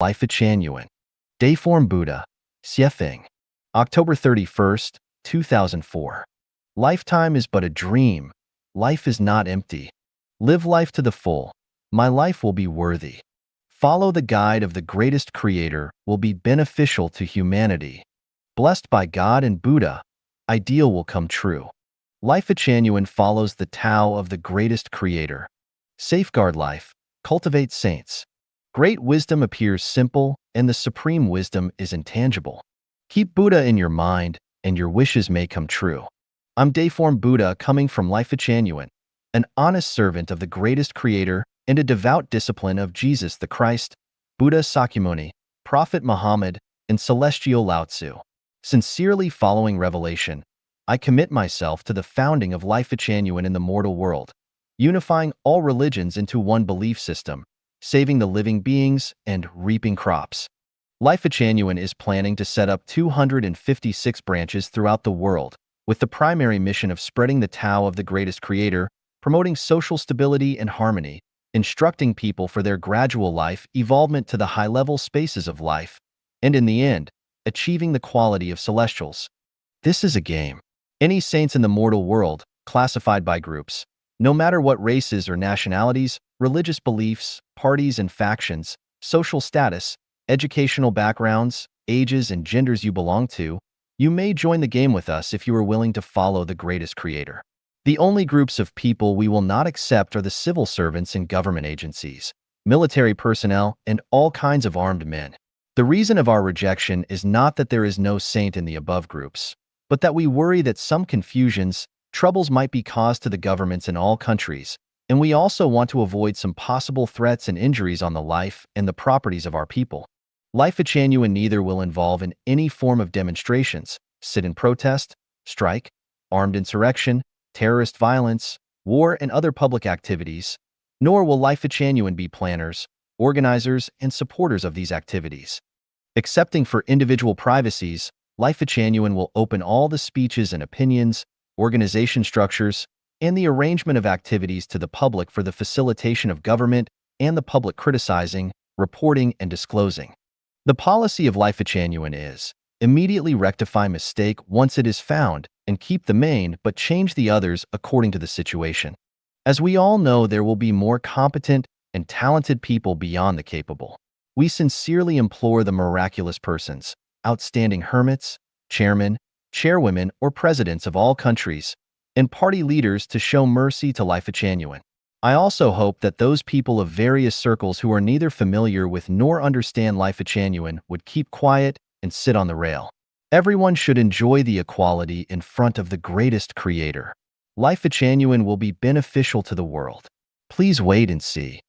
Lifechanyuan. Dayform Buddha. Xiefeng. October 31st, 2004. Lifetime is but a dream. Life is not empty. Live life to the full. My life will be worthy. Follow the guide of the greatest creator will be beneficial to humanity. Blessed by God and Buddha, ideal will come true. Lifechanyuan follows the Tao of the greatest creator. Safeguard life, cultivate saints. Great wisdom appears simple, and the supreme wisdom is intangible. Keep Buddha in your mind, and your wishes may come true. I'm Dayform Buddha coming from Lifechanyuan, an honest servant of the greatest creator and a devout discipline of Jesus the Christ, Buddha Sakyamuni, Prophet Muhammad, and Celestial Lao Tzu. Sincerely following revelation, I commit myself to the founding of Lifechanyuan in the mortal world, unifying all religions into one belief system, saving the living beings and reaping crops. Lifechanyuan is planning to set up 256 branches throughout the world, with the primary mission of spreading the Tao of the greatest creator, promoting social stability and harmony, instructing people for their gradual life evolvement to the high-level spaces of life, and in the end, achieving the quality of celestials. This is a game. Any saints in the mortal world, classified by groups, no matter what races or nationalities, religious beliefs, parties and factions, social status, educational backgrounds, ages and genders you belong to, you may join the game with us if you are willing to follow the greatest creator. The only groups of people we will not accept are the civil servants in government agencies, military personnel, and all kinds of armed men. The reason of our rejection is not that there is no saint in the above groups, but that we worry that some confusions, troubles might be caused to the governments in all countries, and we also want to avoid some possible threats and injuries on the life and the properties of our people. Lifechanyuan neither will involve in any form of demonstrations, sit-in protest, strike, armed insurrection, terrorist violence, war, and other public activities, nor will Lifechanyuan be planners, organizers, and supporters of these activities. Excepting for individual privacies, Lifechanyuan will open all the speeches and opinions, organization structures, and the arrangement of activities to the public for the facilitation of government and the public criticizing, reporting, and disclosing. The policy of Lifechanyuan is, immediately rectify mistake once it is found, and keep the main but change the others according to the situation. As we all know, there will be more competent and talented people beyond the capable. We sincerely implore the miraculous persons, outstanding hermits, chairmen, chairwomen, or presidents of all countries, and party leaders to show mercy to Lifechanyuan. I also hope that those people of various circles who are neither familiar with nor understand Lifechanyuan would keep quiet and sit on the rail. Everyone should enjoy the equality in front of the greatest creator. Lifechanyuan will be beneficial to the world. Please wait and see.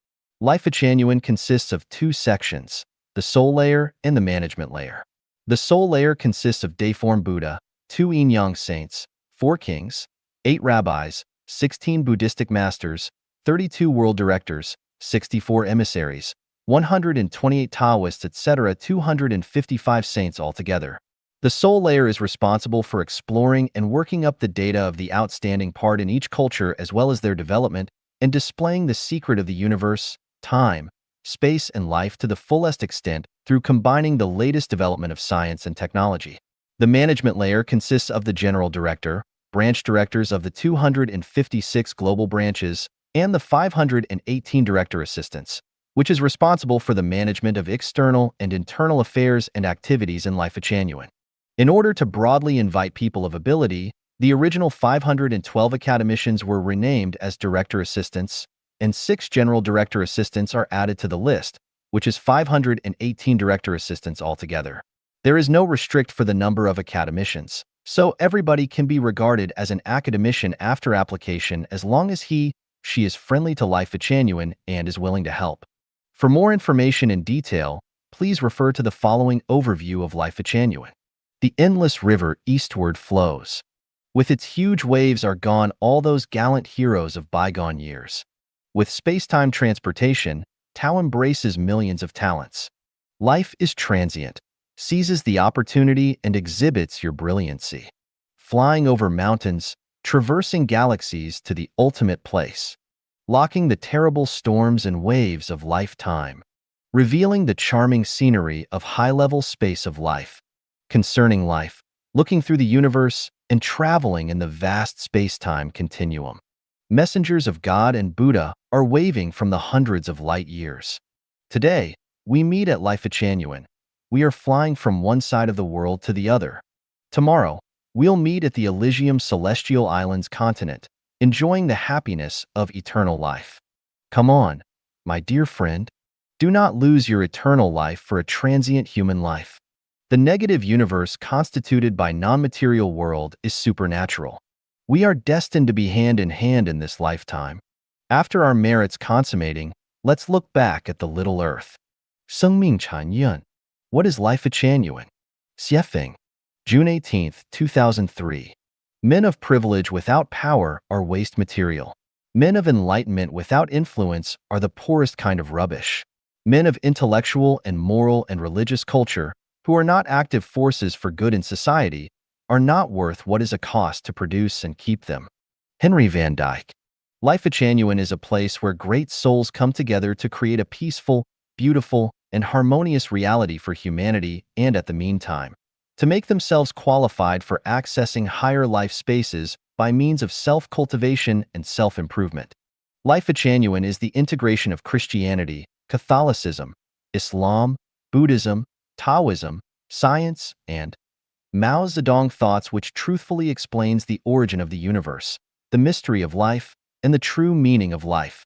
Lifechanyuan consists of two sections, the soul layer and the management layer. The soul layer consists of Dayform Buddha, 2 yin-yang saints, 4 kings, 8 rabbis, 16 Buddhistic masters, 32 world directors, 64 emissaries, 128 Taoists, etc., 255 saints altogether. The soul layer is responsible for exploring and working up the data of the outstanding part in each culture as well as their development and displaying the secret of the universe, time, space, and life to the fullest extent through combining the latest development of science and technology. The management layer consists of the general director, branch directors of the 256 global branches, and the 518 director assistants, which is responsible for the management of external and internal affairs and activities in Lifechanyuan. In order to broadly invite people of ability, the original 512 academicians were renamed as director assistants, and 6 general director assistants are added to the list, which is 518 director assistants altogether. There is no restrict for the number of academicians, so everybody can be regarded as an academician after application as long as she is friendly to Lifechanyuan and is willing to help. For more information in detail, please refer to the following overview of Lifechanyuan. The endless river eastward flows. With its huge waves are gone all those gallant heroes of bygone years. With space-time transportation, Tao embraces millions of talents. Life is transient, seizes the opportunity and exhibits your brilliancy. Flying over mountains, traversing galaxies to the ultimate place. Locking the terrible storms and waves of lifetime. revealing the charming scenery of high-level space of life. Concerning life, looking through the universe, and traveling in the vast space-time continuum. Messengers of God and Buddha are waving from the hundreds of light years. Today, we meet at Lifechanyuan. We are flying from one side of the world to the other. Tomorrow, we'll meet at the Elysium Celestial Islands continent, enjoying the happiness of eternal life. Come on, my dear friend, do not lose your eternal life for a transient human life. The negative universe constituted by non-material world is supernatural. We are destined to be hand in hand in this lifetime. After our merits consummating, let's look back at the little earth. Lifechanyuan. What is Lifechanyuan? Xiefeng. June 18, 2003. Men of privilege without power are waste material. Men of enlightenment without influence are the poorest kind of rubbish. Men of intellectual and moral and religious culture, who are not active forces for good in society, are not worth what is a cost to produce and keep them. Henry Van Dyke. Lifechanyuan is a place where great souls come together to create a peaceful, beautiful, and harmonious reality for humanity and, at the meantime, to make themselves qualified for accessing higher life spaces by means of self-cultivation and self-improvement. Lifechanyuan is the integration of Christianity, Catholicism, Islam, Buddhism, Taoism, science, and Mao Zedong thoughts, which truthfully explains the origin of the universe, the mystery of life, and the true meaning of life.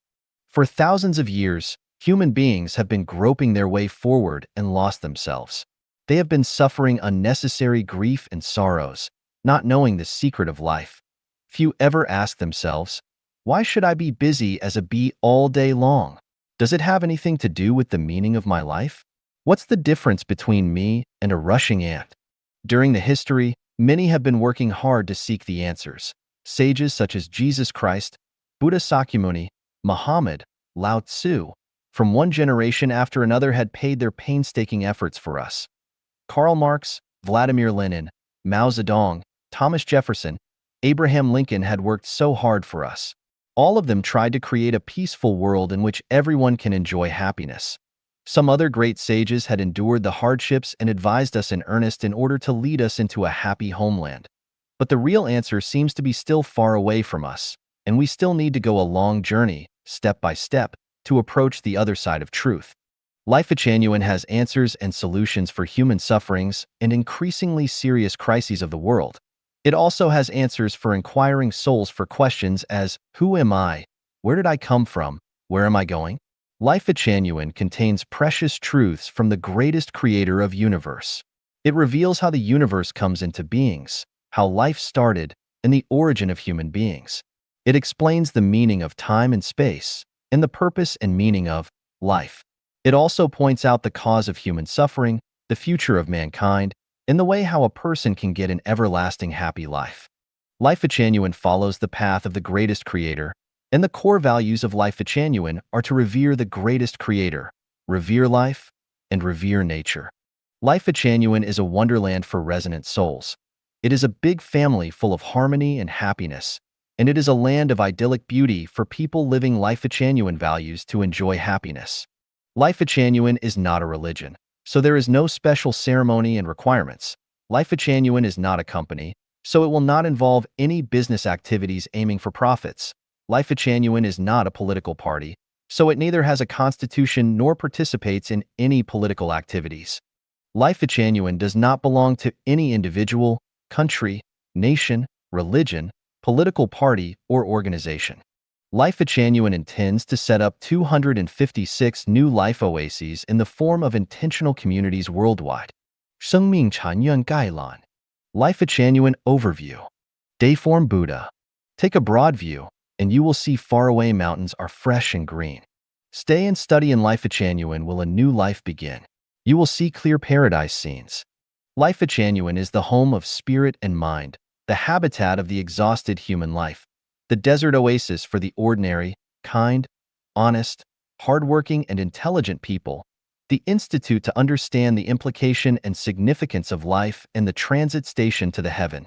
For thousands of years, human beings have been groping their way forward and lost themselves. They have been suffering unnecessary grief and sorrows, not knowing the secret of life. Few ever ask themselves, why should I be busy as a bee all day long? Does it have anything to do with the meaning of my life? What's the difference between me and a rushing ant? During the history, many have been working hard to seek the answers. Sages such as Jesus Christ, Buddha Sakyamuni, Muhammad, Lao Tzu, from one generation after another had paid their painstaking efforts for us. Karl Marx, Vladimir Lenin, Mao Zedong, Thomas Jefferson, Abraham Lincoln had worked so hard for us. All of them tried to create a peaceful world in which everyone can enjoy happiness. Some other great sages had endured the hardships and advised us in earnest in order to lead us into a happy homeland. But the real answer seems to be still far away from us, and we still need to go a long journey, step by step, to approach the other side of truth. Lifechanyuan has answers and solutions for human sufferings and increasingly serious crises of the world. It also has answers for inquiring souls for questions as, who am I? Where did I come from? Where am I going? Lifechanyuan contains precious truths from the greatest creator of universe. It reveals how the universe comes into beings, how life started, and the origin of human beings. It explains the meaning of time and space, and the purpose and meaning of life. It also points out the cause of human suffering, the future of mankind, and the way how a person can get an everlasting happy life. Lifechanyuan follows the path of the greatest creator, and the core values of Lifechanyuan are to revere the greatest creator, revere life, and revere nature. Lifechanyuan is a wonderland for resonant souls. It is a big family full of harmony and happiness, and it is a land of idyllic beauty for people living Lifechanyuan values to enjoy happiness. Lifechanyuan is not a religion, so there is no special ceremony and requirements. Lifechanyuan is not a company, so it will not involve any business activities aiming for profits. Lifechanyuan is not a political party, so it neither has a constitution nor participates in any political activities. Lifechanyuan does not belong to any individual, country, nation, religion, political party, or organization. Lifechanyuan intends to set up 256 new life oases in the form of intentional communities worldwide. Lifechanyuan Gailan. Lifechanyuan Overview. Dayform Buddha. Take a broad view, and you will see faraway mountains are fresh and green. Stay and study in Lifechanyuan will a new life begin. You will see clear paradise scenes. Lifechanyuan is the home of spirit and mind, the habitat of the exhausted human life, the desert oasis for the ordinary, kind, honest, hardworking, and intelligent people, the institute to understand the implication and significance of life, and the transit station to the heaven.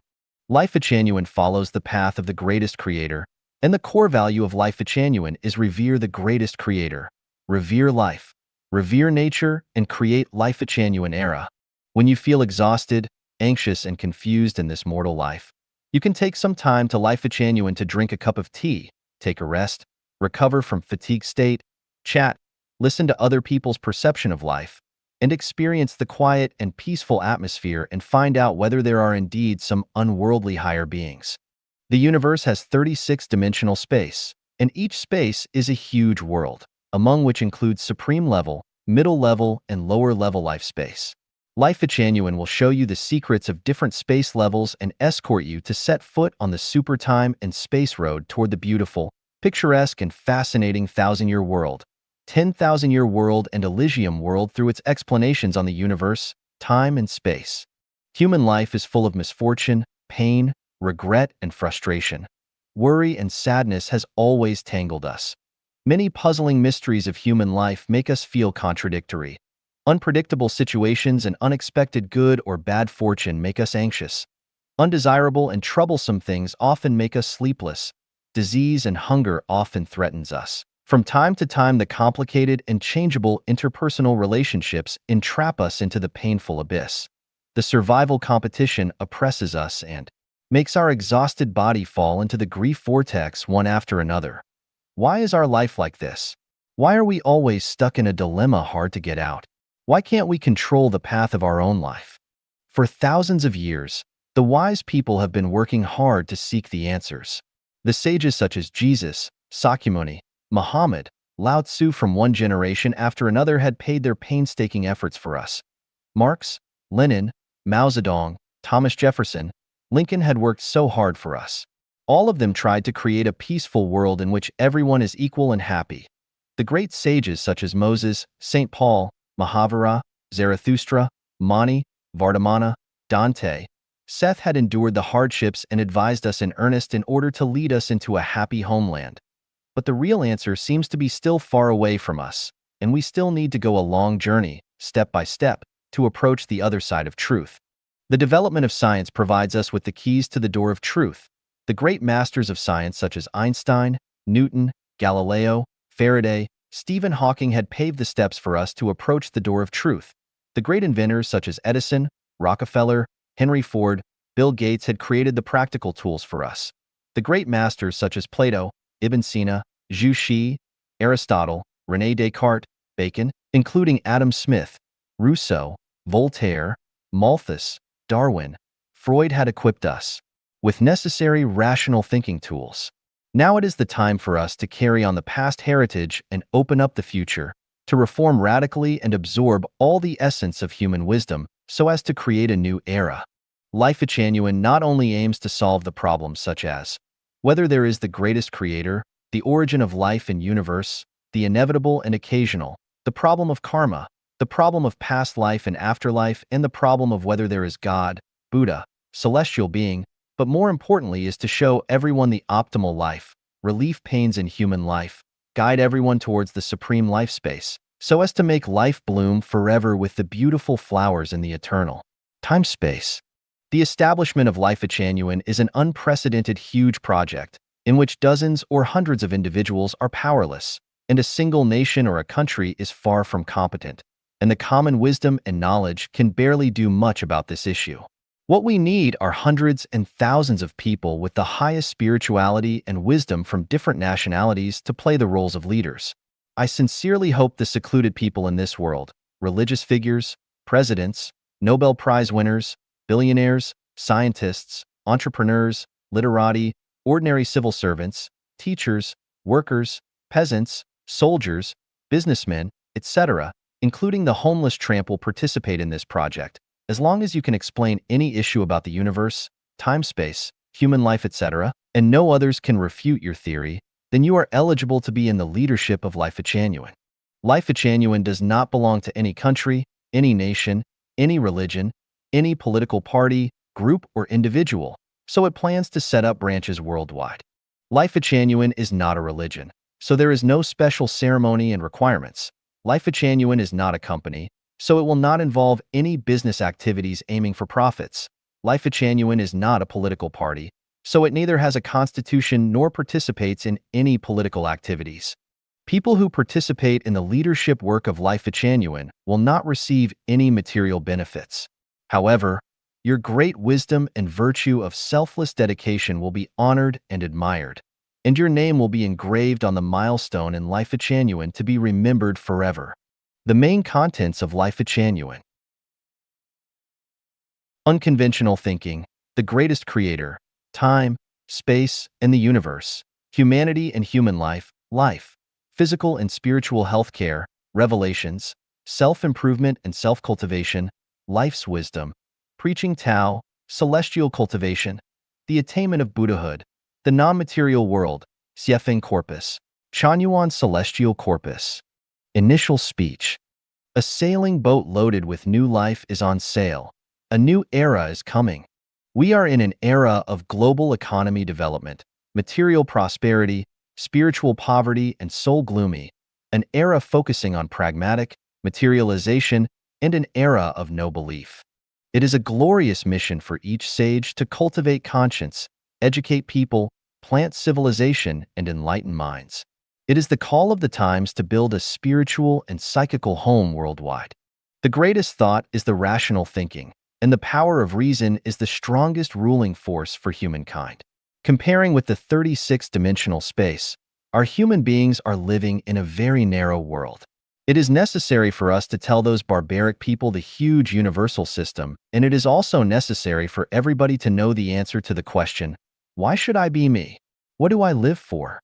Lifechanyuan follows the path of the greatest creator, and the core value of Lifechanyuan is revere the greatest creator, revere life, revere nature, and create Lifechanyuan era. When you feel exhausted, anxious, and confused in this mortal life, you can take some time to Lifechanyuan to drink a cup of tea, take a rest, recover from fatigue state, chat, listen to other people's perception of life, and experience the quiet and peaceful atmosphere and find out whether there are indeed some unworldly higher beings. The universe has 36-dimensional space, and each space is a huge world, among which includes supreme level, middle level, and lower level life space. Lifechanyuan will show you the secrets of different space levels and escort you to set foot on the super time and space road toward the beautiful, picturesque, and fascinating thousand-year world, 10,000-year world, and Elysium world through its explanations on the universe, time, and space. Human life is full of misfortune, pain, regret, and frustration. Worry and sadness has always tangled us. Many puzzling mysteries of human life make us feel contradictory. Unpredictable situations and unexpected good or bad fortune make us anxious. Undesirable and troublesome things often make us sleepless. Disease and hunger often threatens us. From time to time, the complicated and changeable interpersonal relationships entrap us into the painful abyss. The survival competition oppresses us and makes our exhausted body fall into the grief vortex one after another. Why is our life like this? Why are we always stuck in a dilemma hard to get out? Why can't we control the path of our own life? For thousands of years, the wise people have been working hard to seek the answers. The sages such as Jesus, Sakyamuni, Muhammad, Lao Tzu from one generation after another had paid their painstaking efforts for us. Marx, Lenin, Mao Zedong, Thomas Jefferson, Lincoln had worked so hard for us. All of them tried to create a peaceful world in which everyone is equal and happy. The great sages such as Moses, St. Paul, Mahavira, Zarathustra, Mani, Vardhamana, Dante, Seth had endured the hardships and advised us in earnest in order to lead us into a happy homeland. But the real answer seems to be still far away from us, and we still need to go a long journey, step by step, to approach the other side of truth. The development of science provides us with the keys to the door of truth. The great masters of science such as Einstein, Newton, Galileo, Faraday, Stephen Hawking had paved the steps for us to approach the door of truth. The great inventors such as Edison, Rockefeller, Henry Ford, Bill Gates had created the practical tools for us. The great masters such as Plato, Ibn Sina, Zhu Xi, Aristotle, René Descartes, Bacon, including Adam Smith, Rousseau, Voltaire, Malthus, Darwin, Freud had equipped us with necessary rational thinking tools. Now it is the time for us to carry on the past heritage and open up the future, to reform radically and absorb all the essence of human wisdom so as to create a new era. Lifechanyuan not only aims to solve the problems such as whether there is the greatest creator, the origin of life and universe, the inevitable and occasional, the problem of karma, the problem of past life and afterlife, and the problem of whether there is God, Buddha, celestial being, but more importantly is to show everyone the optimal life, relieve pains in human life, guide everyone towards the supreme life space, so as to make life bloom forever with the beautiful flowers in the eternal time-space. The establishment of Lifechanyuan is an unprecedented huge project in which dozens or hundreds of individuals are powerless, and a single nation or a country is far from competent, and the common wisdom and knowledge can barely do much about this issue. What we need are hundreds and thousands of people with the highest spirituality and wisdom from different nationalities to play the roles of leaders. I sincerely hope the secluded people in this world, religious figures, presidents, Nobel Prize winners, billionaires, scientists, entrepreneurs, literati, ordinary civil servants, teachers, workers, peasants, soldiers, businessmen, etc., including the homeless tramp, will participate in this project. As long as you can explain any issue about the universe, time-space, human life, etc., and no others can refute your theory, then you are eligible to be in the leadership of Lifechanyuan. Lifechanyuan does not belong to any country, any nation, any religion, any political party, group, or individual, so it plans to set up branches worldwide. Lifechanyuan is not a religion, so there is no special ceremony and requirements. Lifechanyuan is not a company, so it will not involve any business activities aiming for profits. Lifechanyuan is not a political party, so it neither has a constitution nor participates in any political activities. People who participate in the leadership work of Lifechanyuan will not receive any material benefits. However, your great wisdom and virtue of selfless dedication will be honored and admired, and your name will be engraved on the milestone in Lifechanyuan to be remembered forever. The main contents of Lifechanyuan: unconventional thinking, the greatest creator, time, space, and the universe, humanity and human life, physical and spiritual health care, revelations, self-improvement and self-cultivation, life's wisdom, preaching Tao, celestial cultivation, the attainment of Buddhahood, the non-material world, Lifechanyuan corpus, Chanyuan celestial corpus. Initial speech. A sailing boat loaded with new life is on sail. A new era is coming. We are in an era of global economy development, material prosperity, spiritual poverty, and soul gloomy, an era focusing on pragmatic materialization, and an era of no belief. It is a glorious mission for each sage to cultivate conscience, educate people, plant civilization, and enlighten minds. It is the call of the times to build a spiritual and psychical home worldwide. The greatest thought is the rational thinking, and the power of reason is the strongest ruling force for humankind. Comparing with the 36-dimensional space, our human beings are living in a very narrow world. It is necessary for us to tell those barbaric people the huge universal system, and it is also necessary for everybody to know the answer to the question, why should I be me? What do I live for?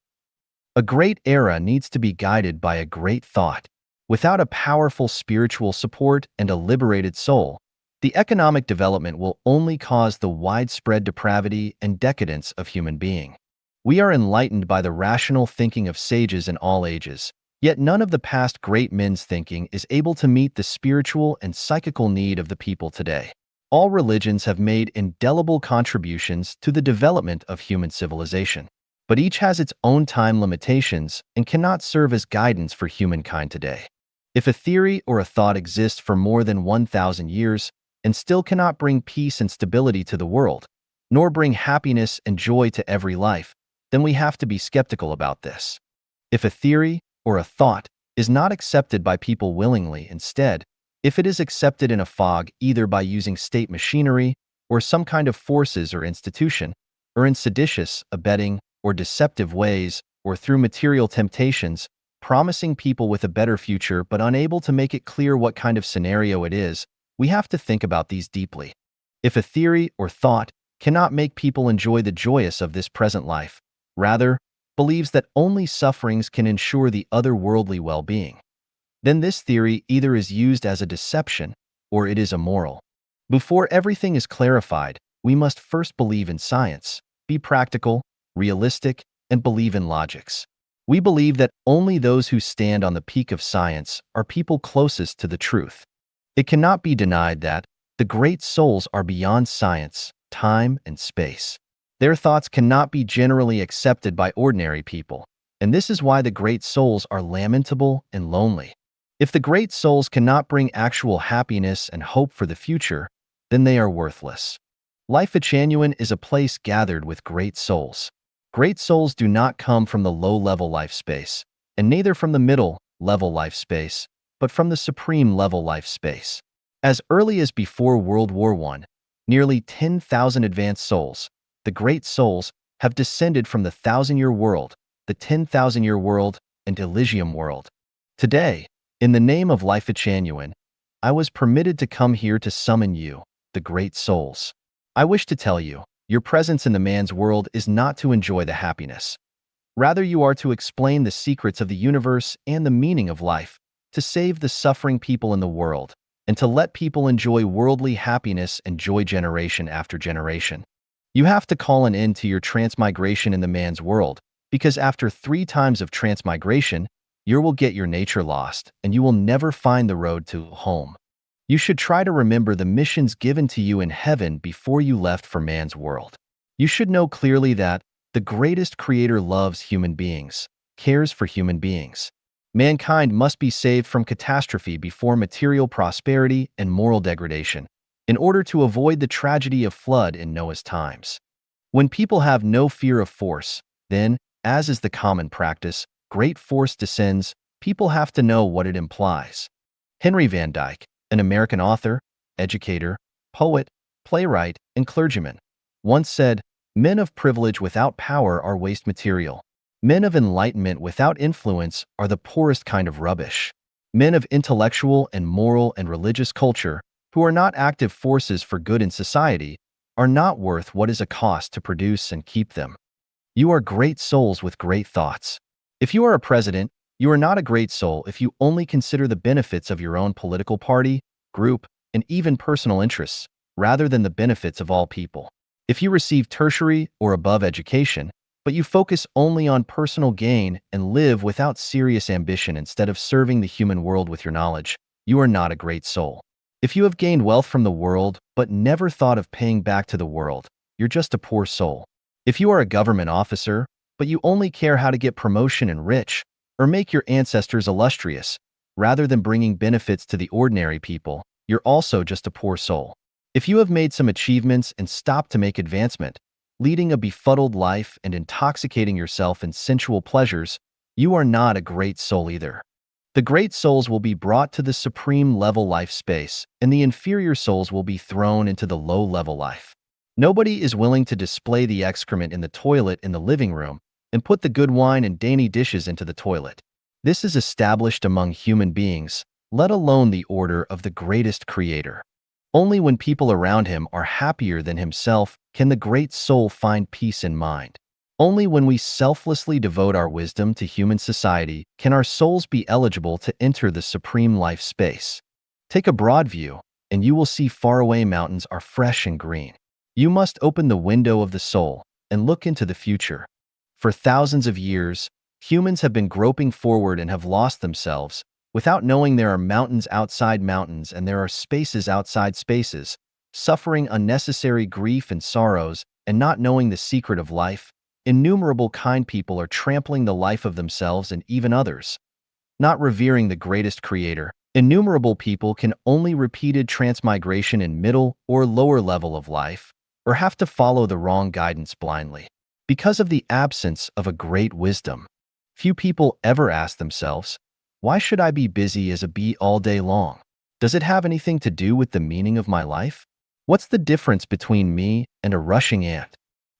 A great era needs to be guided by a great thought. Without a powerful spiritual support and a liberated soul, the economic development will only cause the widespread depravity and decadence of human being. We are enlightened by the rational thinking of sages in all ages, yet none of the past great men's thinking is able to meet the spiritual and psychical need of the people today. All religions have made indelible contributions to the development of human civilization, but each has its own time limitations and cannot serve as guidance for humankind today. If a theory or a thought exists for more than 1,000 years and still cannot bring peace and stability to the world, nor bring happiness and joy to every life, then we have to be skeptical about this. If a theory or a thought is not accepted by people willingly, instead, if it is accepted in a fog either by using state machinery or some kind of forces or institution, or in seditious, abetting, or deceptive ways, or through material temptations, promising people with a better future but unable to make it clear what kind of scenario it is, we have to think about these deeply. If a theory or thought cannot make people enjoy the joyous of this present life, rather, believes that only sufferings can ensure the otherworldly well-being, then this theory either is used as a deception or it is immoral. Before everything is clarified, we must first believe in science, be practical, realistic, and believe in logics. We believe that only those who stand on the peak of science are people closest to the truth. It cannot be denied that the great souls are beyond science, time, and space. Their thoughts cannot be generally accepted by ordinary people, and this is why the great souls are lamentable and lonely. If the great souls cannot bring actual happiness and hope for the future, then they are worthless. Lifechanyuan is a place gathered with great souls. Great souls do not come from the low-level life space, and neither from the middle-level life space, but from the supreme-level life space. As early as before World War I, nearly 10,000 advanced souls, the great souls, have descended from the 1,000-year world, the 10,000-year world, and Elysium world. Today, in the name of Lifechanyuan, I was permitted to come here to summon you, the great souls. I wish to tell you, your presence in the man's world is not to enjoy the happiness. Rather, you are to explain the secrets of the universe and the meaning of life, to save the suffering people in the world, and to let people enjoy worldly happiness and joy generation after generation. You have to call an end to your transmigration in the man's world, because after 3 times of transmigration, you will get your nature lost, and you will never find the road to home. You should try to remember the missions given to you in heaven before you left for man's world. You should know clearly that the greatest creator loves human beings, cares for human beings. Mankind must be saved from catastrophe before material prosperity and moral degradation, in order to avoid the tragedy of flood in Noah's times. When people have no fear of force, then, as is the common practice, great force descends, people have to know what it implies. Henry Van Dyke, an American author, educator, poet, playwright, and clergyman, once said, "Men of privilege without power are waste material. Men of enlightenment without influence are the poorest kind of rubbish. Men of intellectual and moral and religious culture, who are not active forces for good in society, are not worth what is a cost to produce and keep them." You are great souls with great thoughts. If you are a president, you are not a great soul if you only consider the benefits of your own political party, group, and even personal interests, rather than the benefits of all people. If you receive tertiary or above education, but you focus only on personal gain and live without serious ambition instead of serving the human world with your knowledge, you are not a great soul. If you have gained wealth from the world but never thought of paying back to the world, you're just a poor soul. If you are a government officer, but you only care how to get promotion and rich, or make your ancestors illustrious, rather than bringing benefits to the ordinary people, you're also just a poor soul. If you have made some achievements and stopped to make advancement, leading a befuddled life and intoxicating yourself in sensual pleasures, you are not a great soul either. The great souls will be brought to the supreme level life space, and the inferior souls will be thrown into the low level life. Nobody is willing to display the excrement in the toilet in the living room and put the good wine and dainty dishes into the toilet. This is established among human beings, let alone the order of the greatest creator. Only when people around him are happier than himself can the great soul find peace in mind. Only when we selflessly devote our wisdom to human society can our souls be eligible to enter the supreme life space. Take a broad view, and you will see faraway mountains are fresh and green. You must open the window of the soul and look into the future. For thousands of years, humans have been groping forward and have lost themselves, without knowing there are mountains outside mountains and there are spaces outside spaces, suffering unnecessary grief and sorrows, and not knowing the secret of life. Innumerable kind people are trampling the life of themselves and even others. Not revering the greatest creator, innumerable people can only repeated transmigration in middle or lower level of life, or have to follow the wrong guidance blindly. Because of the absence of a great wisdom, few people ever ask themselves, why should I be busy as a bee all day long? Does it have anything to do with the meaning of my life? What's the difference between me and a rushing ant?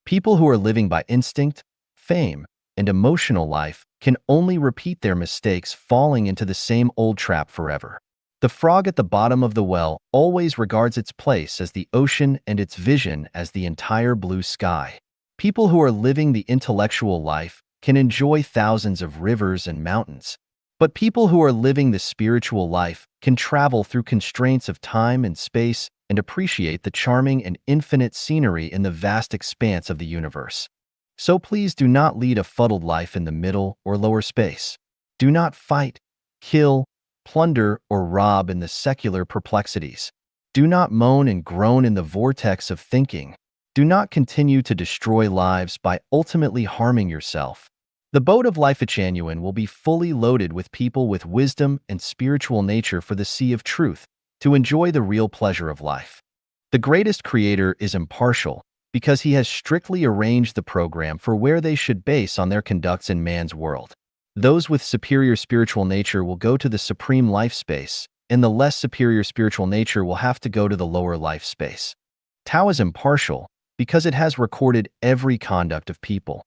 People who are living by instinct, fame, and emotional life can only repeat their mistakes, falling into the same old trap forever. The frog at the bottom of the well always regards its place as the ocean and its vision as the entire blue sky. People who are living the intellectual life can enjoy thousands of rivers and mountains, but people who are living the spiritual life can travel through constraints of time and space and appreciate the charming and infinite scenery in the vast expanse of the universe. So please do not lead a fuddled life in the middle or lower space. Do not fight, kill, plunder, or rob in the secular perplexities. Do not moan and groan in the vortex of thinking. Do not continue to destroy lives by ultimately harming yourself. The boat of Lifechanyuan will be fully loaded with people with wisdom and spiritual nature for the sea of truth, to enjoy the real pleasure of life. The greatest creator is impartial, because he has strictly arranged the program for where they should base on their conducts in man's world. Those with superior spiritual nature will go to the supreme life space, and the less superior spiritual nature will have to go to the lower life space. Tao is impartial because it has recorded every conduct of people.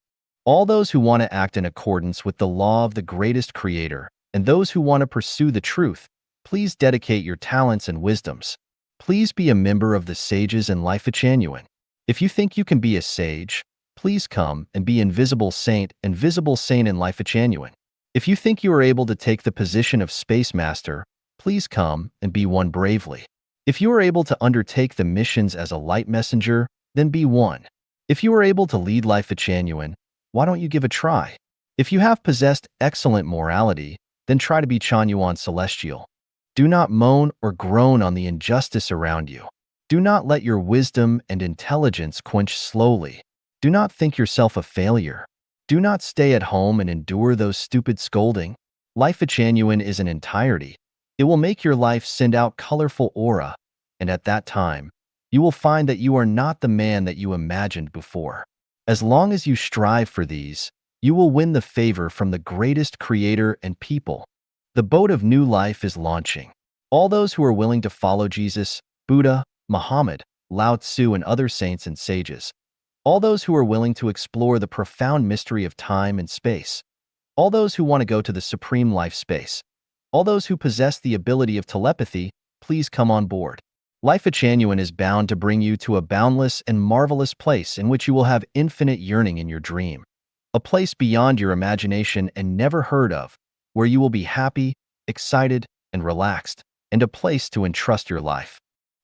All those who want to act in accordance with the law of the greatest creator, and those who want to pursue the truth, please dedicate your talents and wisdoms. Please be a member of the sages in Lifechanyuan. If you think you can be a sage, please come and be invisible saint and visible saint in Lifechanyuan. If you think you are able to take the position of space master, please come and be one bravely. If you are able to undertake the missions as a light messenger, then be one. If you are able to lead Lifechanyuan, why don't you give a try? If you have possessed excellent morality, then try to be Chanyuan celestial. Do not moan or groan on the injustice around you. Do not let your wisdom and intelligence quench slowly. Do not think yourself a failure. Do not stay at home and endure those stupid scolding. Lifechanyuan is an entirety. It will make your life send out colorful aura, and at that time, you will find that you are not the man that you imagined before. As long as you strive for these, You will win the favor from the greatest creator and people. The boat of new life is launching. All those who are willing to follow Jesus, Buddha, Muhammad, Lao Tzu, and other saints and sages. All those who are willing to explore the profound mystery of time and space. All those who want to go to the supreme life space. All those who possess the ability of telepathy, please come on board. Lifechanyuan is bound to bring you to a boundless and marvelous place in which you will have infinite yearning in your dream. A place beyond your imagination and never heard of, where you will be happy, excited, and relaxed, and a place to entrust your life.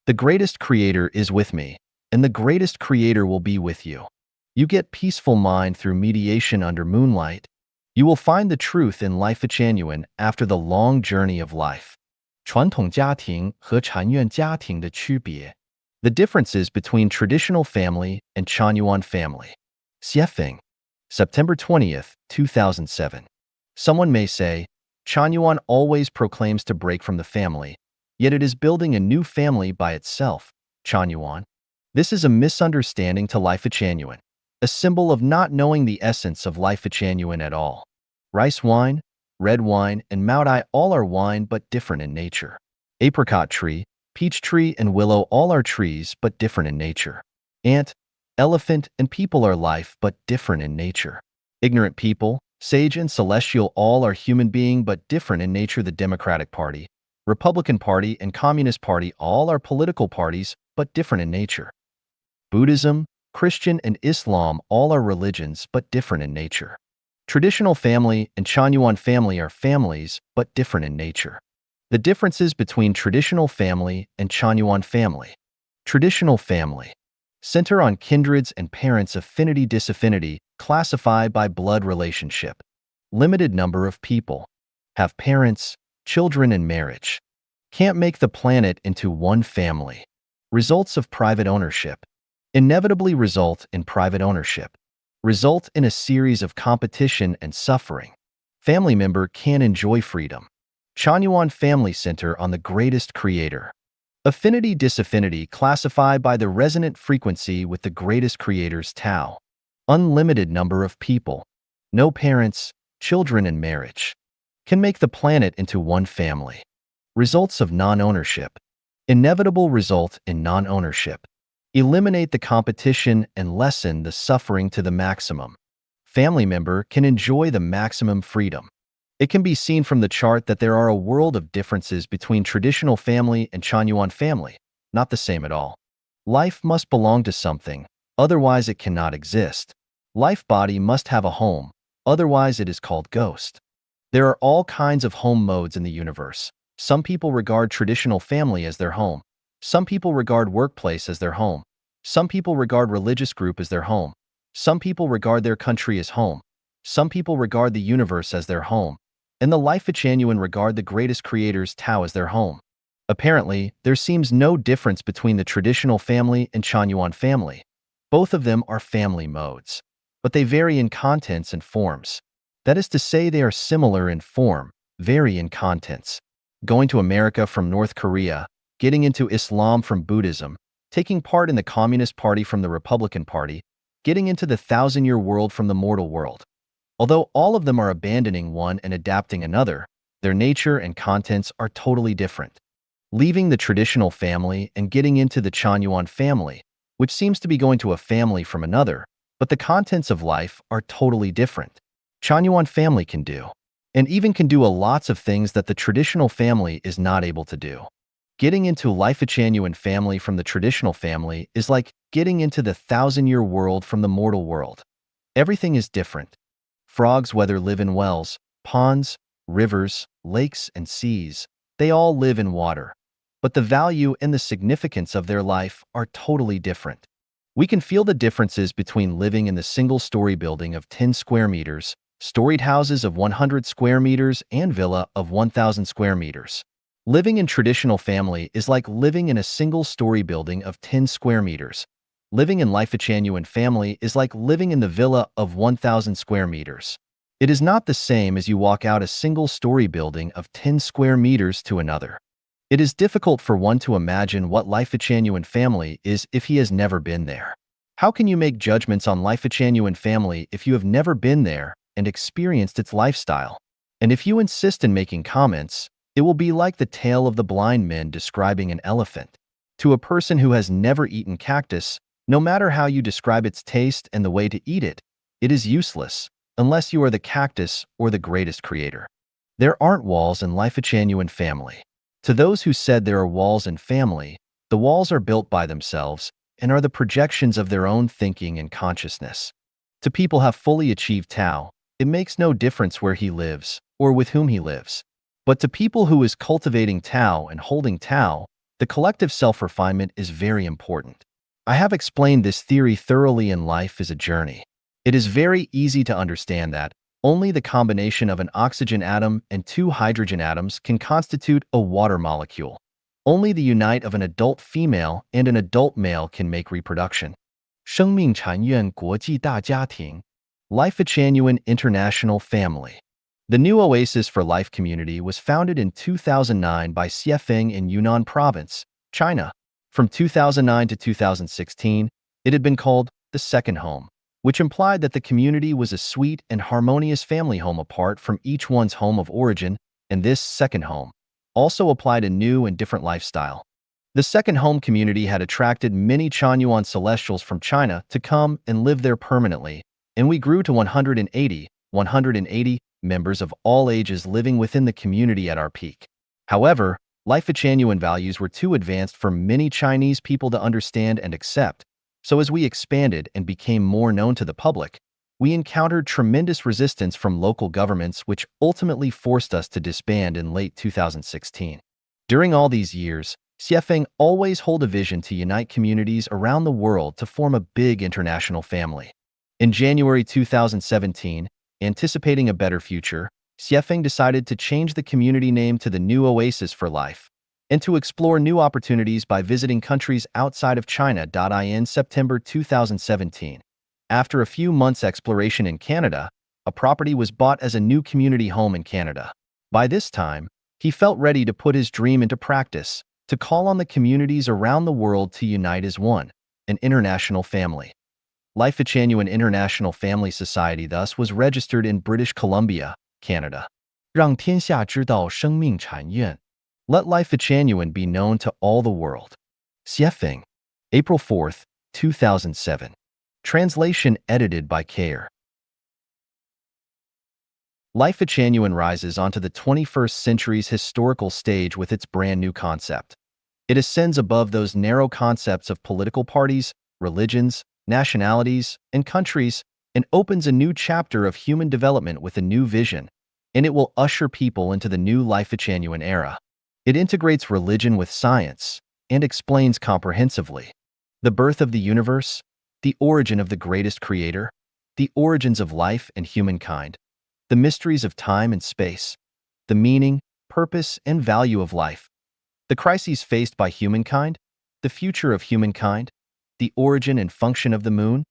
The greatest creator is with me, and the greatest creator will be with you. You get peaceful mind through mediation under moonlight. You will find the truth in Lifechanyuan after the long journey of life. 传统家庭和禅院家庭的区别 The differences between traditional family and Chanyuan family. Xiefeng, September 20th, 2007. Someone may say, Chanyuan always proclaims to break from the family, yet it is building a new family by itself, Chanyuan. This is a misunderstanding to Lifechanyuan, a symbol of not knowing the essence of Lifechanyuan at all. Rice wine, red wine, and Maodai all are wine but different in nature. Apricot tree, peach tree, and willow all are trees but different in nature. Ant, elephant, and people are life but different in nature. Ignorant people, sage and celestial all are human being but different in nature. The Democratic Party, Republican Party, and Communist Party all are political parties but different in nature. Buddhism, Christian, and Islam all are religions but different in nature. Traditional family and Chanyuan family are families but different in nature. The differences between traditional family and Chanyuan family. Traditional family. Center on kindreds and parents, affinity, disaffinity, classify by blood relationship. Limited number of people. Have parents, children, and marriage. Can't make the planet into one family. Results of private ownership. Inevitably result in private ownership. Result in a series of competition and suffering. Family member can enjoy freedom. Chanyuan family center on the greatest creator. Affinity, disaffinity, classify by the resonant frequency with the greatest creator's Tao. Unlimited number of people. No parents, children, and marriage. Can make the planet into one family. Results of non-ownership. Inevitable result in non-ownership. Eliminate the competition and lessen the suffering to the maximum. Family member can enjoy the maximum freedom. It can be seen from the chart that there are a world of differences between traditional family and Chanyuan family, not the same at all. Life must belong to something, otherwise it cannot exist. Life body must have a home, otherwise it is called ghost. There are all kinds of home modes in the universe. Some people regard traditional family as their home. Some people regard workplace as their home. Some people regard religious group as their home. Some people regard their country as home. Some people regard the universe as their home. And the Lifechanyuan regard the greatest creator's Tao as their home. Apparently, there seems no difference between the traditional family and Chanyuan family. Both of them are family modes, but they vary in contents and forms. That is to say, they are similar in form, vary in contents. Going to America from North Korea, getting into Islam from Buddhism, taking part in the Communist Party from the Republican Party, getting into the thousand-year world from the mortal world. Although all of them are abandoning one and adapting another, their nature and contents are totally different. Leaving the traditional family and getting into the Chanyuan family, which seems to be going to a family from another, but the contents of life are totally different. Chanyuan family can do, and even can do lots of things that the traditional family is not able to do. Getting into Lifechanyuan family from the traditional family is like getting into the thousand-year world from the mortal world. Everything is different. Frogs, whether live in wells, ponds, rivers, lakes, and seas, they all live in water. But the value and the significance of their life are totally different. We can feel the differences between living in the single-story building of 10 square meters, storied houses of 100 square meters, and villa of 1,000 square meters. Living in traditional family is like living in a single-story building of 10 square meters. Living in Lifechanyuan family is like living in the villa of 1,000 square meters. It is not the same as you walk out a single-story building of 10 square meters to another. It is difficult for one to imagine what Lifechanyuan family is if he has never been there. How can you make judgments on Lifechanyuan family if you have never been there, and experienced its lifestyle. And if you insist in making comments, it will be like the tale of the blind men describing an elephant. To a person who has never eaten cactus, no matter how you describe its taste and the way to eat it, it is useless, unless you are the cactus or the greatest creator. There aren't walls in Lifechanyuan family. To those who said there are walls in family, the walls are built by themselves and are the projections of their own thinking and consciousness. To people who have fully achieved Tao, it makes no difference where he lives or with whom he lives. But to people who is cultivating Tao and holding Tao, the collective self-refinement is very important. I have explained this theory thoroughly in Life is a Journey. It is very easy to understand that only the combination of an oxygen atom and two hydrogen atoms can constitute a water molecule. Only the unite of an adult female and an adult male can make reproduction. 生命禅院国际大家庭 Lifechanyuan International Family. The new Oasis for Life community was founded in 2009 by Xiefeng in Yunnan Province, China. From 2009 to 2016, it had been called the Second Home, which implied that the community was a sweet and harmonious family home apart from each one's home of origin, and this second home also applied a new and different lifestyle. The second home community had attracted many Chanyuan celestials from China to come and live there permanently, and we grew to 180 members of all ages living within the community at our peak. However, Lifechanyuan values were too advanced for many Chinese people to understand and accept, so as we expanded and became more known to the public, we encountered tremendous resistance from local governments which ultimately forced us to disband in late 2016. During all these years, Xiefeng always held a vision to unite communities around the world to form a big international family. In January 2017, anticipating a better future, Xiefeng decided to change the community name to the New Oasis for Life and to explore new opportunities by visiting countries outside of China. In September 2017, after a few months' exploration in Canada, a property was bought as a new community home in Canada. By this time, he felt ready to put his dream into practice, to call on the communities around the world to unite as one, an international family. Lifechanyuan International Family Society thus was registered in British Columbia, Canada. 让天下知道生命禅院 Let Lifechanyuan be known to all the world. Xiefeng, April 4, 2007. Translation edited by Kayer. Lifechanyuan rises onto the 21st century's historical stage with its brand new concept. It ascends above those narrow concepts of political parties, religions, nationalities, and countries, and opens a new chapter of human development with a new vision, and it will usher people into the new Lifechanyuan era. It integrates religion with science and explains comprehensively the birth of the universe, the origin of the greatest creator, the origins of life and humankind, the mysteries of time and space, the meaning, purpose, and value of life, the crises faced by humankind, the future of humankind, the origin and function of the moon,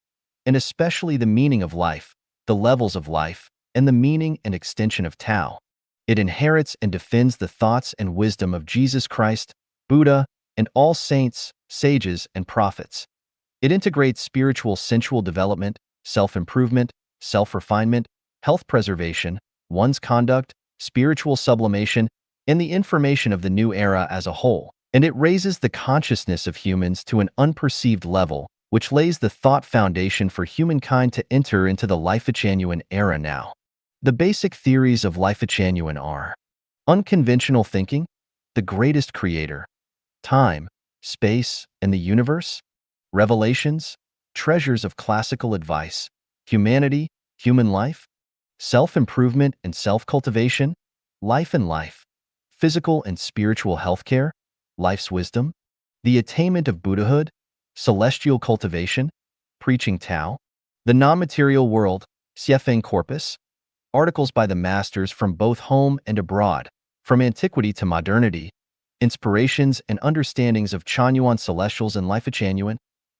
and especially the meaning of life, the levels of life, and the meaning and extension of Tao. It inherits and defends the thoughts and wisdom of Jesus Christ, Buddha, and all saints, sages, and prophets. It integrates spiritual sensual development, self-improvement, self-refinement, health preservation, one's conduct, spiritual sublimation, and the information of the new era as a whole. And it raises the consciousness of humans to an unperceived level, which lays the thought foundation for humankind to enter into the Lifechanyuan era now. The basic theories of Lifechanyuan are unconventional thinking, the greatest creator, time, space, and the universe, revelations, treasures of classical advice, humanity, human life, self-improvement and self-cultivation, life and life, physical and spiritual healthcare, life's wisdom, the attainment of Buddhahood, celestial cultivation, preaching Tao, the non-material world, Xiefeng corpus, articles by the masters from both home and abroad, from antiquity to modernity, inspirations and understandings of Chanyuan celestials and Lifechanyuan,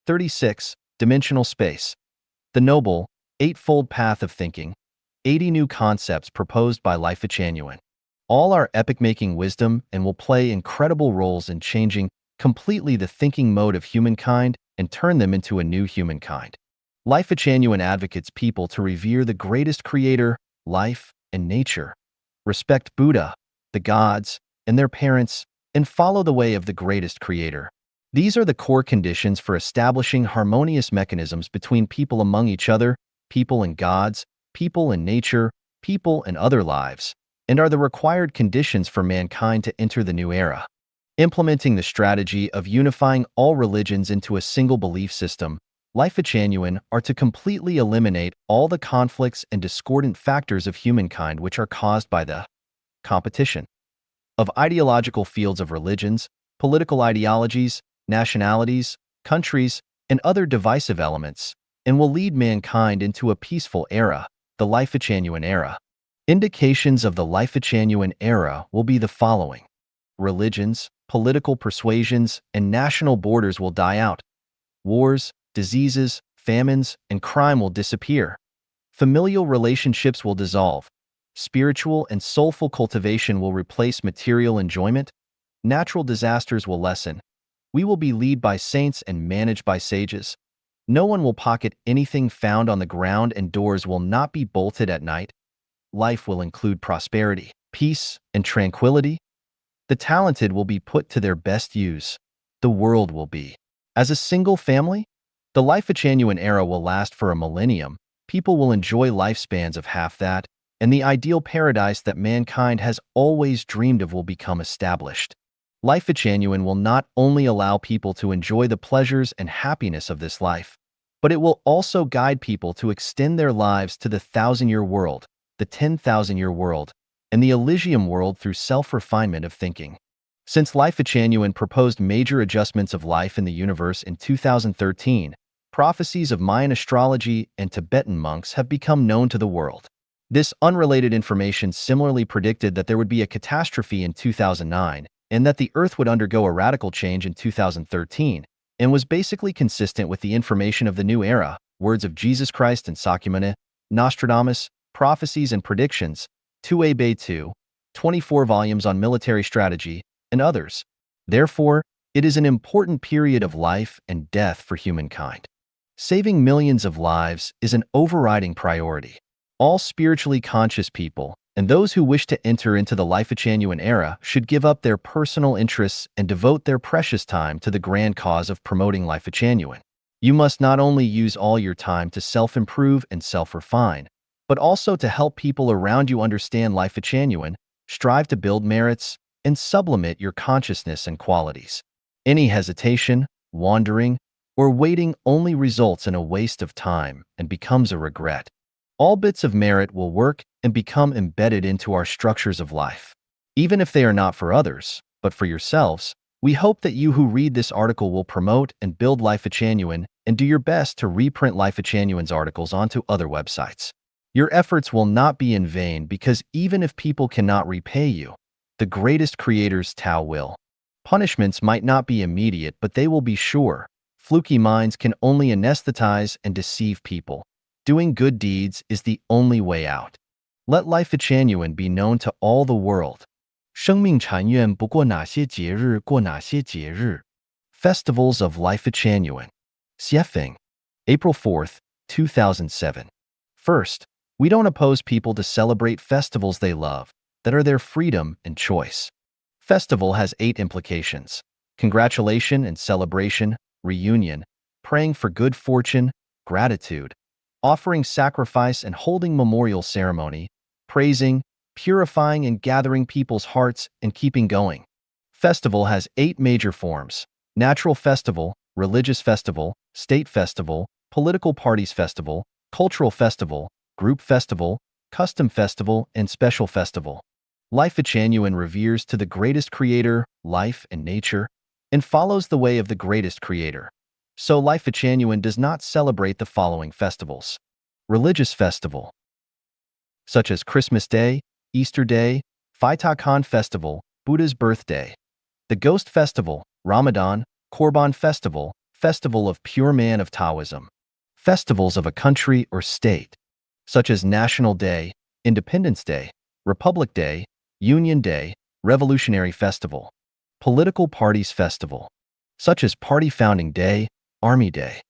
36, dimensional space, the noble, eightfold path of thinking, 80 new concepts proposed by Lifechanyuan. All are epic-making wisdom and will play incredible roles in changing completely the thinking mode of humankind and turn them into a new humankind. Lifechanyuan advocates people to revere the greatest creator, life, and nature, respect Buddha, the gods, and their parents, and follow the way of the greatest creator. These are the core conditions for establishing harmonious mechanisms between people among each other, people and gods, people and nature, people and other lives, and are the required conditions for mankind to enter the new era. Implementing the strategy of unifying all religions into a single belief system, Lifechanyuan are to completely eliminate all the conflicts and discordant factors of humankind which are caused by the competition of ideological fields of religions, political ideologies, nationalities, countries, and other divisive elements, and will lead mankind into a peaceful era, the Lifechanyuan era. Indications of the Lifechanyuan era will be the following. Religions, political persuasions, and national borders will die out. Wars, diseases, famines, and crime will disappear. Familial relationships will dissolve. Spiritual and soulful cultivation will replace material enjoyment. Natural disasters will lessen. We will be led by saints and managed by sages. No one will pocket anything found on the ground, and doors will not be bolted at night. Life will include prosperity, peace, and tranquility. The talented will be put to their best use. The world will be as a single family. The Lifechanyuan era will last for a millennium. People will enjoy lifespans of half that, and the ideal paradise that mankind has always dreamed of will become established. Lifechanyuan will not only allow people to enjoy the pleasures and happiness of this life, but it will also guide people to extend their lives to the 1,000-year world, the 10,000-year world, and the Elysium world through self-refinement of thinking. Since Lifechanyuan proposed major adjustments of life in the universe in 2013, prophecies of Mayan astrology and Tibetan monks have become known to the world. This unrelated information similarly predicted that there would be a catastrophe in 2009 and that the Earth would undergo a radical change in 2013, and was basically consistent with the information of the new era, words of Jesus Christ and Sakyamuni, Nostradamus, prophecies and predictions, 2a Bay 2, 24 volumes on military strategy, and others. Therefore, it is an important period of life and death for humankind. Saving millions of lives is an overriding priority. All spiritually conscious people, and those who wish to enter into the Lifechanyuan era, should give up their personal interests and devote their precious time to the grand cause of promoting Lifechanyuan. You must not only use all your time to self-improve and self-refine, but also to help people around you understand Lifechanyuan, strive to build merits, and sublimate your consciousness and qualities. Any hesitation, wandering, or waiting only results in a waste of time and becomes a regret. All bits of merit will work and become embedded into our structures of life. Even if they are not for others, but for yourselves, we hope that you who read this article will promote and build Lifechanyuan and do your best to reprint Lifechanyuan's articles onto other websites. Your efforts will not be in vain, because even if people cannot repay you, the greatest creator's Tao will. Punishments might not be immediate, but they will be sure. Fluky minds can only anesthetize and deceive people. Doing good deeds is the only way out. Let Lifechanyuan be known to all the world. 生命禅院不过哪些节日过哪些节日 Festivals of Lifechanyuan. Xiefeng, April 4th, 2007. First, we don't oppose people to celebrate festivals they love, that are their freedom and choice. Festival has 8 implications: congratulation and celebration, reunion, praying for good fortune, gratitude, offering sacrifice and holding memorial ceremony, praising, purifying and gathering people's hearts, and keeping going. Festival has 8 major forms: natural festival, religious festival, state festival, political parties festival, cultural festival, group festival, custom festival, and special festival. Lifechanyuan reveres to the greatest creator, life and nature, and follows the way of the greatest creator. So Lifechanyuan does not celebrate the following festivals. Religious festival, such as Christmas Day, Easter Day, Faitakan Festival, Buddha's birthday. The Ghost Festival, Ramadan, Korban Festival, Festival of Pure Man of Taoism. Festivals of a country or state, such as National Day, Independence Day, Republic Day, Union Day, Revolutionary Festival. Political Parties Festival, such as Party Founding Day, Army Day.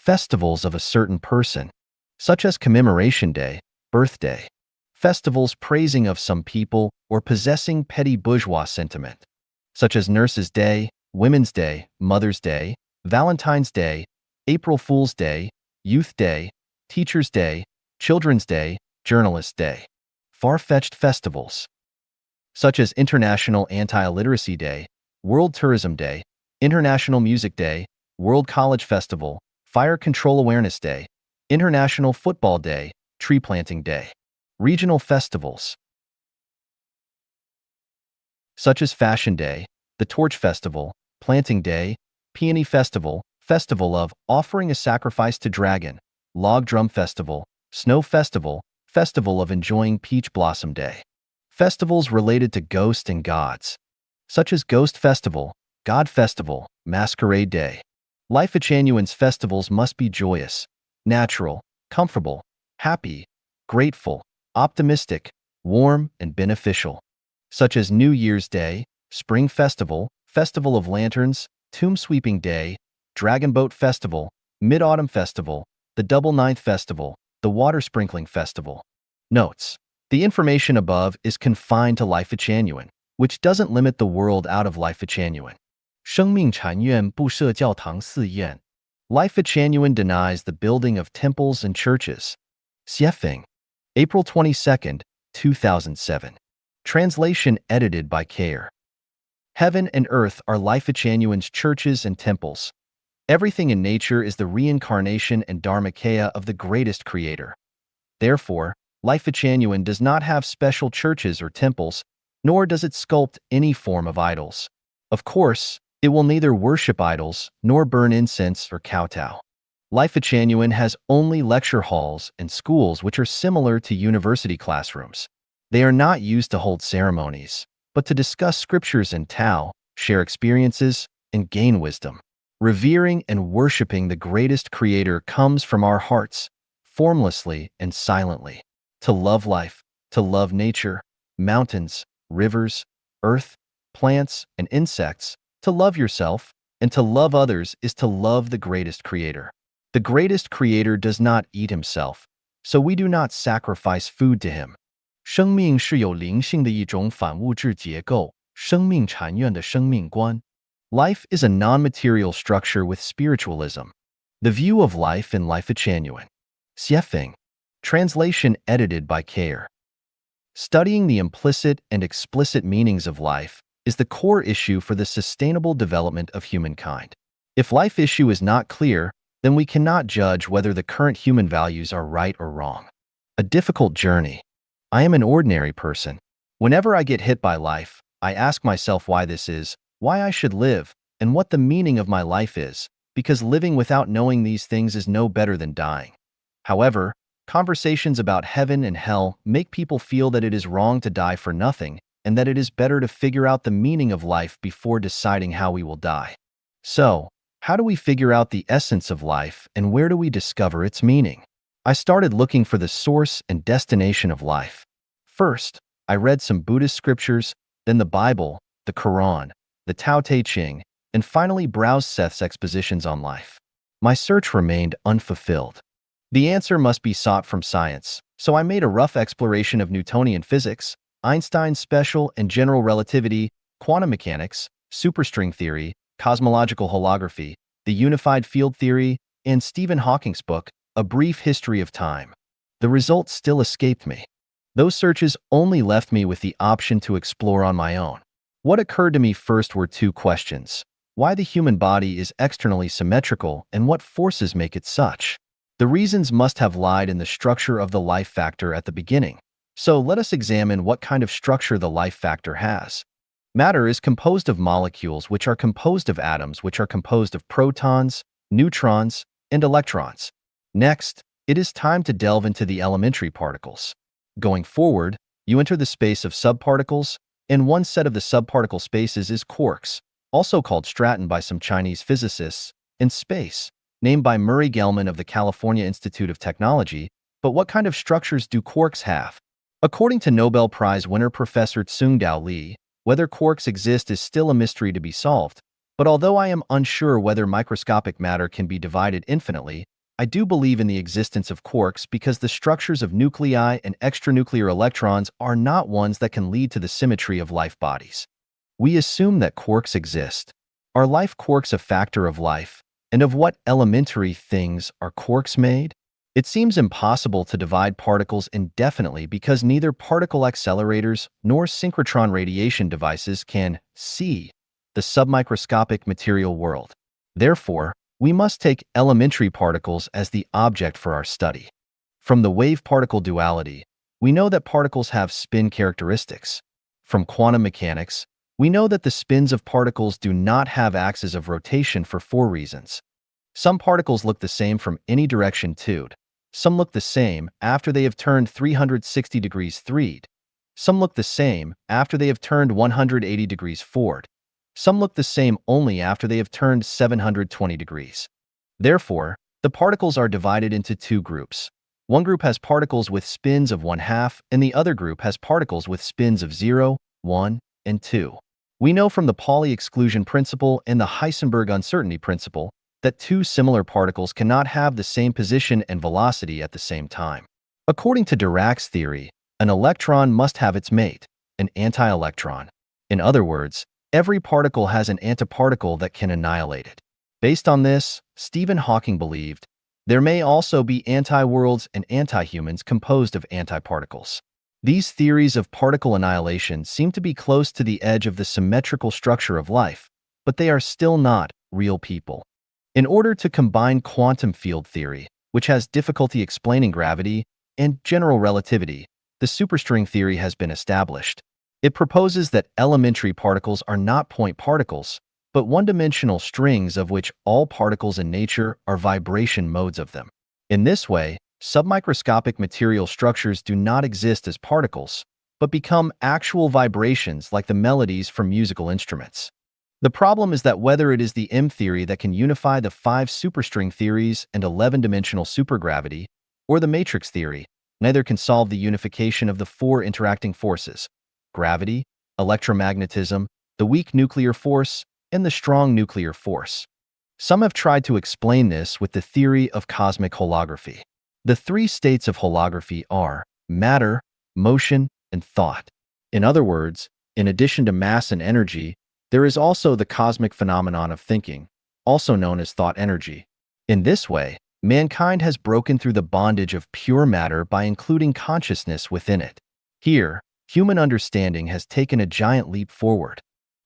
festivals of a certain person, such as Commemoration Day, birthday. Festivals praising of some people or possessing petty bourgeois sentiment, such as Nurses' Day, Women's Day, Mother's Day, Valentine's Day, April Fool's Day, Youth Day, Teacher's Day, Children's Day, Journalist's Day. Far-fetched festivals, such as International Anti-Illiteracy Day, World Tourism Day, International Music Day, World College Festival, Fire Control Awareness Day, International Football Day, Tree Planting Day. Regional festivals, such as Fashion Day, the Torch Festival, Planting Day, Peony Festival, Festival of Offering a Sacrifice to Dragon, Log Drum Festival, Snow Festival, Festival of Enjoying Peach Blossom Day. Festivals related to ghosts and gods, such as Ghost Festival, God Festival, Masquerade Day. Lifechanyuan's festivals must be joyous, natural, comfortable, happy, grateful, optimistic, warm, and beneficial, such as New Year's Day, Spring Festival, Festival of Lanterns, Tomb Sweeping Day, Dragon Boat Festival, Mid-Autumn Festival, the Double Ninth Festival, the Water Sprinkling Festival. Notes: the information above is confined to Lifechanyuan, which doesn't limit the world out of Lifechanyuan. 生命禅院不设教堂寺院. Lifechanyuan denies the building of temples and churches. Xiefeng. April 22, 2007. Translation edited by Kair. Heaven and earth are Lifechanyuan's churches and temples. Everything in nature is the reincarnation and dharmakaya of the greatest creator. Therefore, Lifechanyuan does not have special churches or temples, nor does it sculpt any form of idols. Of course, it will neither worship idols nor burn incense or kowtow. Lifechanyuan has only lecture halls and schools which are similar to university classrooms. They are not used to hold ceremonies, but to discuss scriptures and Tao, share experiences, and gain wisdom. Revering and worshiping the greatest creator comes from our hearts, formlessly and silently. To love life, to love nature, mountains, rivers, earth, plants, and insects, to love yourself, and to love others is to love the greatest creator. The greatest creator does not eat himself, so we do not sacrifice food to him. 生命是有灵性的一种反物质结构，生命禅院的生命观. Life is a non-material structure with spiritualism. The view of life in Lifechanyuan. Xiefeng. Translation edited by Kair. Studying the implicit and explicit meanings of life is the core issue for the sustainable development of humankind. If life issue is not clear, then we cannot judge whether the current human values are right or wrong. A difficult journey. I am an ordinary person. Whenever I get hit by life, I ask myself why this is, why I should live, and what the meaning of my life is, because living without knowing these things is no better than dying. However, conversations about heaven and hell make people feel that it is wrong to die for nothing, and that it is better to figure out the meaning of life before deciding how we will die. So, how do we figure out the essence of life, and where do we discover its meaning? I started looking for the source and destination of life. First, I read some Buddhist scriptures, then the Bible, the Quran, the Tao Te Ching, and finally browsed Seth's expositions on life. My search remained unfulfilled. The answer must be sought from science, so I made a rough exploration of Newtonian physics, Einstein's special and general relativity, quantum mechanics, superstring theory, cosmological holography, the unified field theory, and Stephen Hawking's book, A Brief History of Time. The results still escaped me. Those searches only left me with the option to explore on my own. What occurred to me first were two questions: why the human body is externally symmetrical and what forces make it such. The reasons must have lied in the structure of the life factor at the beginning. So let us examine what kind of structure the life factor has. Matter is composed of molecules which are composed of atoms which are composed of protons, neutrons, and electrons. Next, it is time to delve into the elementary particles. Going forward, you enter the space of subparticles, and one set of the subparticle spaces is quarks, also called straton by some Chinese physicists, and space, named by Murray Gell-Mann of the California Institute of Technology. But what kind of structures do quarks have? According to Nobel Prize winner Professor Tsung-Dao Lee, whether quarks exist is still a mystery to be solved, But although I am unsure whether microscopic matter can be divided infinitely, I do believe in the existence of quarks because the structures of nuclei and extranuclear electrons are not ones that can lead to the symmetry of life bodies. We assume that quarks exist. Are life quarks a factor of life? And of what elementary things are quarks made? It seems impossible to divide particles indefinitely because neither particle accelerators nor synchrotron radiation devices can see the submicroscopic material world. Therefore, we must take elementary particles as the object for our study. From the wave-particle duality, we know that particles have spin characteristics. From quantum mechanics, we know that the spins of particles do not have axes of rotation for 4 reasons. Some particles look the same from any direction two'd. Some look the same after they have turned 360 degrees three'd. Some look the same after they have turned 180 degrees forward. Some look the same only after they have turned 720 degrees. Therefore, the particles are divided into 2 groups. One group has particles with spins of 1/2, and the other group has particles with spins of 0, 1, and 2. We know from the Pauli exclusion principle and the Heisenberg uncertainty principle that 2 similar particles cannot have the same position and velocity at the same time. According to Dirac's theory, an electron must have its mate, an anti-electron. In other words, every particle has an antiparticle that can annihilate it. Based on this, Stephen Hawking believed there may also be anti-worlds and anti-humans composed of antiparticles. These theories of particle annihilation seem to be close to the edge of the symmetrical structure of life, but they are still not real people. In order to combine quantum field theory, which has difficulty explaining gravity, and general relativity, the superstring theory has been established. It proposes that elementary particles are not point particles, but one-dimensional strings of which all particles in nature are vibration modes of them. In this way, submicroscopic material structures do not exist as particles, but become actual vibrations like the melodies from musical instruments. The problem is that whether it is the M theory that can unify the 5 superstring theories and 11-dimensional supergravity, or the matrix theory, neither can solve the unification of the 4 interacting forces: gravity, electromagnetism, the weak nuclear force, and the strong nuclear force. Some have tried to explain this with the theory of cosmic holography. The 3 states of holography are matter, motion, and thought. In other words, in addition to mass and energy, there is also the cosmic phenomenon of thinking, also known as thought energy. In this way, mankind has broken through the bondage of pure matter by including consciousness within it. Here, human understanding has taken a giant leap forward.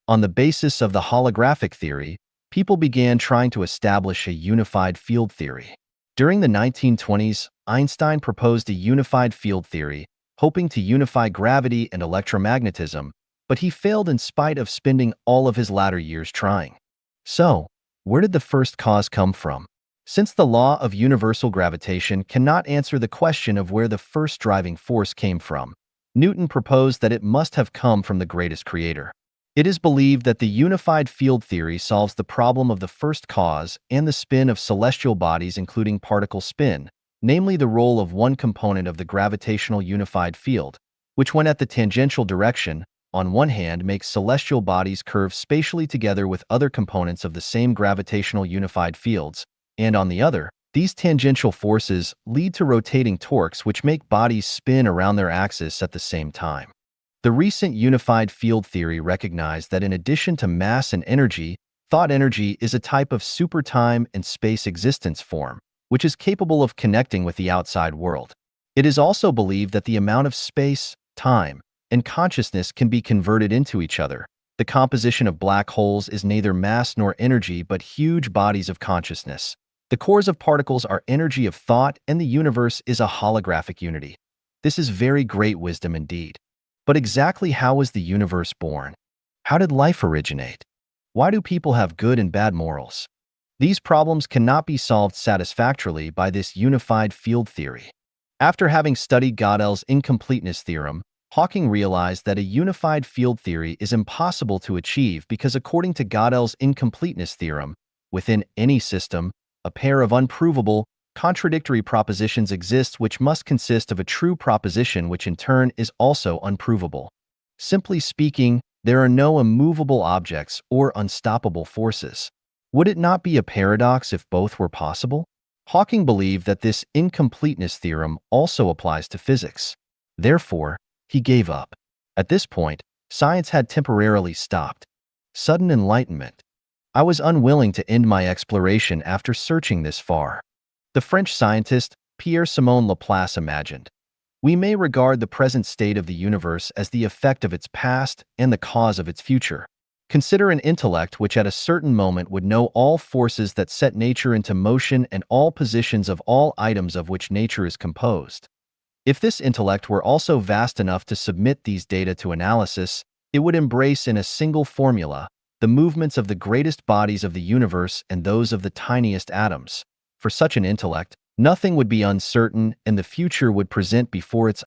On the basis of the holographic theory, people began trying to establish a unified field theory. During the 1920s, Einstein proposed a unified field theory, hoping to unify gravity and electromagnetism, but he failed in spite of spending all of his latter years trying. So, where did the first cause come from? Since the law of universal gravitation cannot answer the question of where the first driving force came from, Newton proposed that it must have come from the greatest creator. It is believed that the unified field theory solves the problem of the first cause and the spin of celestial bodies, including particle spin, namely the role of one component of the gravitational unified field, which when at the tangential direction, on one hand makes celestial bodies curve spatially together with other components of the same gravitational unified fields, and on the other, these tangential forces lead to rotating torques which make bodies spin around their axis at the same time. The recent unified field theory recognized that in addition to mass and energy, thought energy is a type of supertime and space existence form, which is capable of connecting with the outside world. It is also believed that the amount of space, time, and consciousness can be converted into each other. The composition of black holes is neither mass nor energy but huge bodies of consciousness. The cores of particles are energy of thought, and the universe is a holographic unity. This is very great wisdom indeed. But exactly how was the universe born? How did life originate? Why do people have good and bad morals? These problems cannot be solved satisfactorily by this unified field theory. After having studied Gödel's incompleteness theorem, Hawking realized that a unified field theory is impossible to achieve because according to Gödel's incompleteness theorem, within any system, a pair of unprovable, contradictory propositions exist which must consist of a true proposition which in turn is also unprovable. Simply speaking, There are no immovable objects or unstoppable forces. Would it not be a paradox if both were possible? Hawking believed that this incompleteness theorem also applies to physics. Therefore, he gave up. At this point, science had temporarily stopped. Sudden enlightenment. I was unwilling to end my exploration after searching this far. The French scientist Pierre-Simon Laplace imagined, "We may regard the present state of the universe as the effect of its past and the cause of its future. Consider an intellect which at a certain moment would know all forces that set nature into motion and all positions of all items of which nature is composed. If this intellect were also vast enough to submit these data to analysis, it would embrace in a single formula the movements of the greatest bodies of the universe and those of the tiniest atoms. For such an intellect, nothing would be uncertain, and the future would present before its